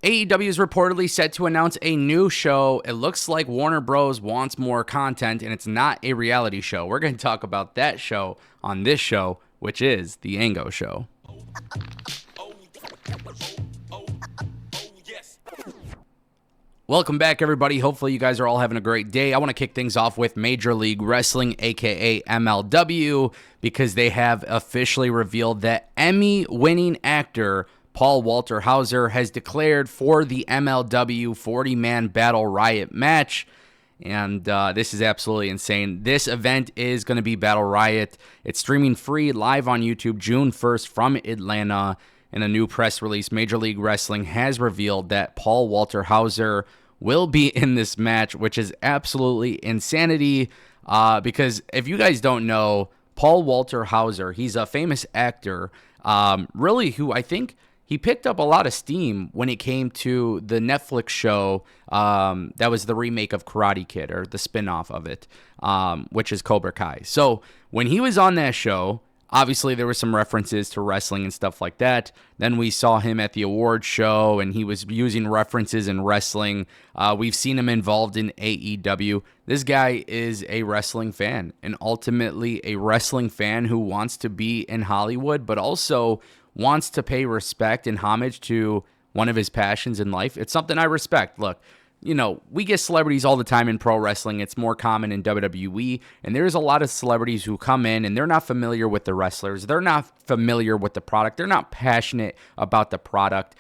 AEW is reportedly set to announce a new show. It looks like Warner Bros. Wants more content, and it's not a reality show. We're going to talk about that show on this show, which is The Ango Show. Welcome back, everybody. Hopefully you guys are all having a great day. I want to kick things off with Major League Wrestling, aka MLW, because they have officially revealed that Emmy-winning actor Paul Walter Hauser has declared for the MLW 40-man Battle Riot match. And this is absolutely insane. This event is going to be Battle Riot. It's streaming free live on YouTube June 1st from Atlanta. In a new press release, Major League Wrestling has revealed that Paul Walter Hauser will be in this match, which is absolutely insanity. Because if you guys don't know, Paul Walter Hauser, he's a famous actor, really who I think he picked up a lot of steam when it came to the Netflix show that was the remake of Karate Kid, or the spinoff of it, which is Cobra Kai. So when he was on that show, obviously there were some references to wrestling and stuff like that. Then we saw him at the awards show, and he was using references in wrestling. We've seen him involved in AEW. This guy is a wrestling fan, and ultimately a wrestling fan who wants to be in Hollywood, but also wants to pay respect and homage to one of his passions in life. It's something I respect. Look, you know, we get celebrities all the time in pro wrestling. It's more common in WWE, and there's a lot of celebrities who come in and they're not familiar with the wrestlers. They're not familiar with the product. They're not passionate about the product.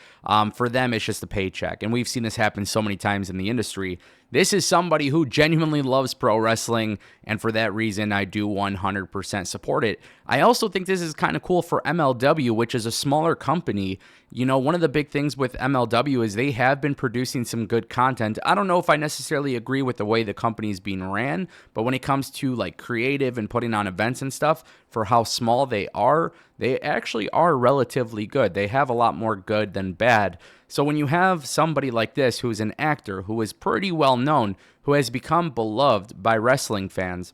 For them, it's just a paycheck, and we've seen this happen so many times in the industry. This is somebody who genuinely loves pro wrestling, and for that reason, I do 100% support it. I also think this is kind of cool for MLW, which is a smaller company. You know, one of the big things with MLW is they have been producing some good content. I don't know if I necessarily agree with the way the company is being ran, but when it comes to like creative and putting on events and stuff, for how small they actually are relatively good. They have a lot more good than bad. So when you have somebody like this who is an actor, who is pretty well known, who has become beloved by wrestling fans,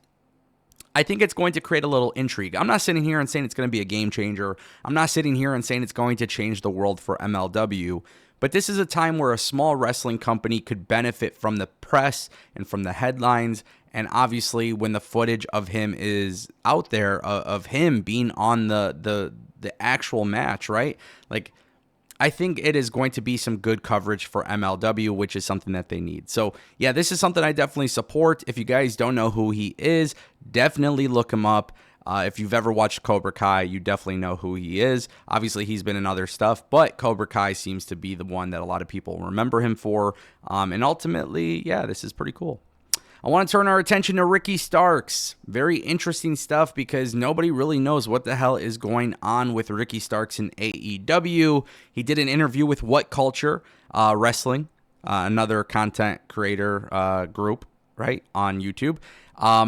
I think it's going to create a little intrigue. I'm not sitting here and saying it's going to be a game changer. I'm not sitting here and saying it's going to change the world for MLW. But this is a time where a small wrestling company could benefit from the press and from the headlines. And obviously, when the footage of him is out there, of him being on the actual match, right? Like, I think it is going to be some good coverage for MLW, which is something that they need. So, yeah, this is something I definitely support. If you guys don't know who he is, definitely look him up. If you've ever watched Cobra Kai, you definitely know who he is. Obviously, he's been in other stuff, but Cobra Kai seems to be the one that a lot of people remember him for. And ultimately, yeah, this is pretty cool. I want to turn our attention to Ricky Starks. Very interesting stuff because nobody really knows what the hell is going on with Ricky Starks in AEW. He did an interview with What Culture Wrestling, another content creator group, right, on YouTube.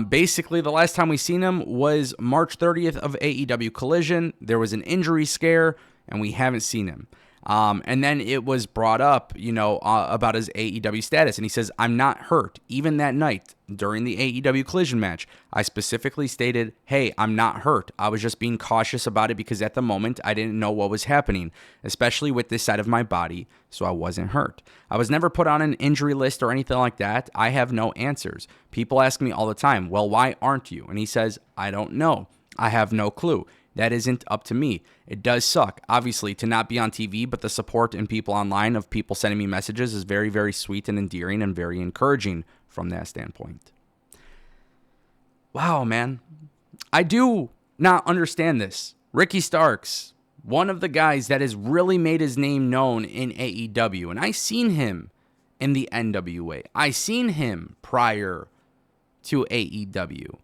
Basically, the last time we seen him was March 30th of AEW Collision. There was an injury scare, and we haven't seen him. And then it was brought up, about his AEW status. And he says, I'm not hurt. Even that night during the AEW Collision match, I specifically stated, hey, I'm not hurt. I was just being cautious about it because at the moment I didn't know what was happening, especially with this side of my body. So I wasn't hurt. I was never put on an injury list or anything like that. I have no answers. People ask me all the time, well, why aren't you? And he says, I don't know. I have no clue. That isn't up to me. It does suck, obviously, to not be on TV, but the support and people online of people sending me messages is very, very sweet and endearing and very encouraging from that standpoint. Wow, man. I do not understand this. Ricky Starks, one of the guys that has really made his name known in AEW, and I seen him in the NWA. I seen him prior to AEW.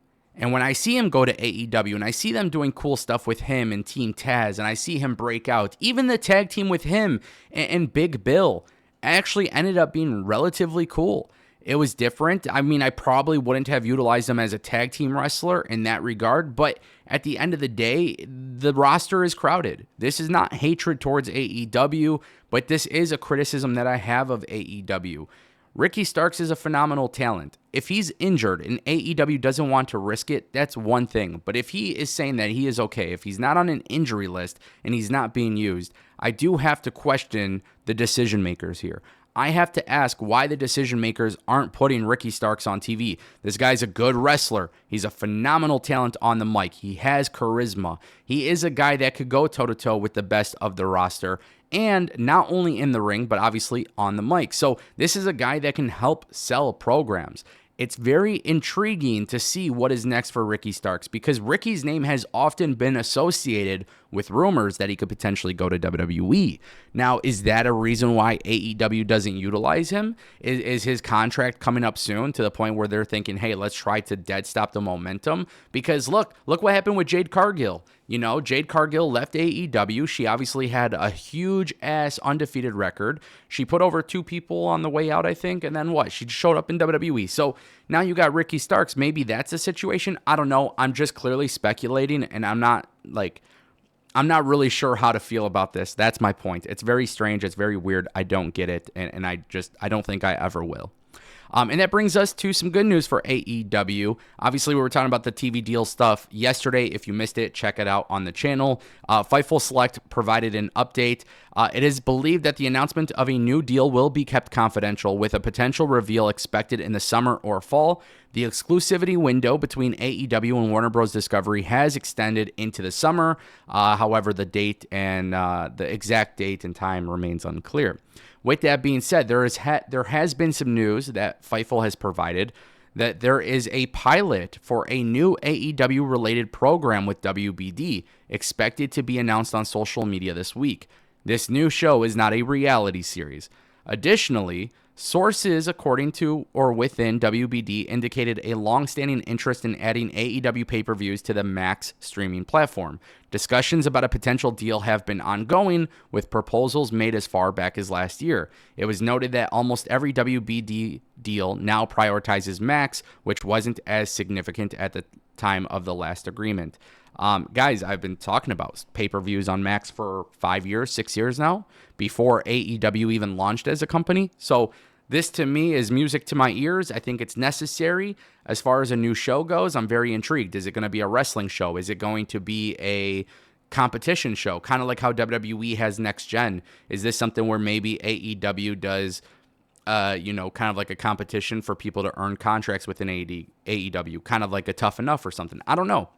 And when I see him go to AEW and I see them doing cool stuff with him and Team Taz and I see him break out, even the tag team with him and Big Bill actually ended up being relatively cool. It was different. I mean, I probably wouldn't have utilized him as a tag team wrestler in that regard, but at the end of the day, the roster is crowded. This is not hatred towards AEW, but this is a criticism that I have of AEW. Ricky Starks is a phenomenal talent. If he's injured and AEW doesn't want to risk it, that's one thing. But if he is saying that he is okay, if he's not on an injury list and he's not being used, I do have to question the decision makers here. I have to ask why the decision makers aren't putting Ricky Starks on TV. This guy's a good wrestler. He's a phenomenal talent on the mic. He has charisma. He is a guy that could go toe-to-toe with the best of the roster, and not only in the ring, but obviously on the mic. So this is a guy that can help sell programs. It's very intriguing to see what is next for Ricky Starks, because Ricky's name has often been associated with rumors that he could potentially go to WWE. Now, is that a reason why AEW doesn't utilize him? Is his contract coming up soon to the point where they're thinking, hey, let's try to dead stop the momentum? Because look what happened with Jade Cargill. You know, Jade Cargill left AEW. She obviously had a huge-ass undefeated record. She put over 2 people on the way out, I think, and then what? She showed up in WWE. So now you got Ricky Starks. Maybe that's a situation. I don't know. I'm just clearly speculating, and I'm not really sure how to feel about this. That's my point. It's very strange. It's very weird. I don't get it, and I don't think I ever will. And that brings us to some good news for AEW. Obviously, we were talking about the TV deal stuff yesterday. If you missed it, check it out on the channel. Fightful Select provided an update. It is believed that the announcement of a new deal will be kept confidential, with a potential reveal expected in the summer or fall. The exclusivity window between AEW and Warner Bros. Discovery has extended into the summer. However, the date and the exact date and time remains unclear. With that being said, there has been some news that Fightful has provided that there is a pilot for a new AEW-related program with WBD expected to be announced on social media this week. This new show is not a reality series. Additionally, sources according to or within WBD indicated a long-standing interest in adding AEW pay-per-views to the Max streaming platform. Discussions about a potential deal have been ongoing, with proposals made as far back as last year. It was noted that almost every WBD deal now prioritizes Max, which wasn't as significant at the time of the last agreement. Guys, I've been talking about pay-per-views on Max for 5 years, 6 years now, before AEW even launched as a company. So this, to me, is music to my ears. I think it's necessary. As far as a new show goes, I'm very intrigued. Is it going to be a wrestling show? Is it going to be a competition show? Kind of like how WWE has Next Gen. Is this something where maybe AEW does, kind of like a competition for people to earn contracts within AEW? Kind of like a Tough Enough or something. I don't know.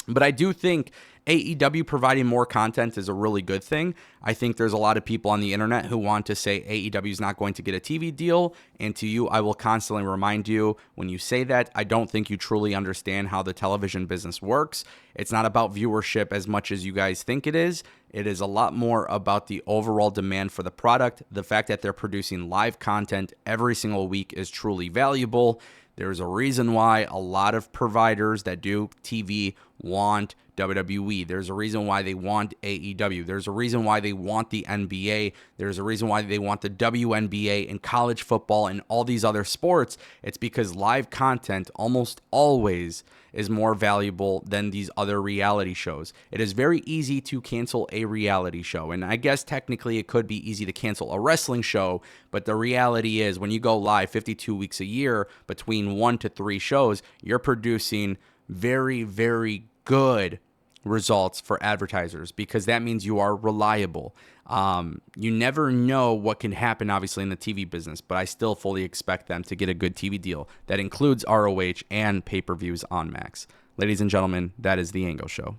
But I do think AEW providing more content is a really good thing. I think there's a lot of people on the internet who want to say AEW is not going to get a TV deal. And to you, I will constantly remind you, when you say that, I don't think you truly understand how the television business works. It's not about viewership as much as you guys think it is. It is a lot more about the overall demand for the product. The fact that they're producing live content every single week is truly valuable. There's a reason why a lot of providers that do TV want WWE. There's a reason why they want AEW. There's a reason why they want the NBA. There's a reason why they want the WNBA and college football and all these other sports. It's because live content almost always is more valuable than these other reality shows. It is very easy to cancel a reality show, and I guess technically it could be easy to cancel a wrestling show, but the reality is when you go live 52 weeks a year between 1 to 3 shows, you're producing very, very good results for advertisers, because that means you are reliable. You never know what can happen, obviously, in the TV business, but I still fully expect them to get a good TV deal that includes ROH and pay-per-views on Max. Ladies and gentlemen, that is The Angle Show.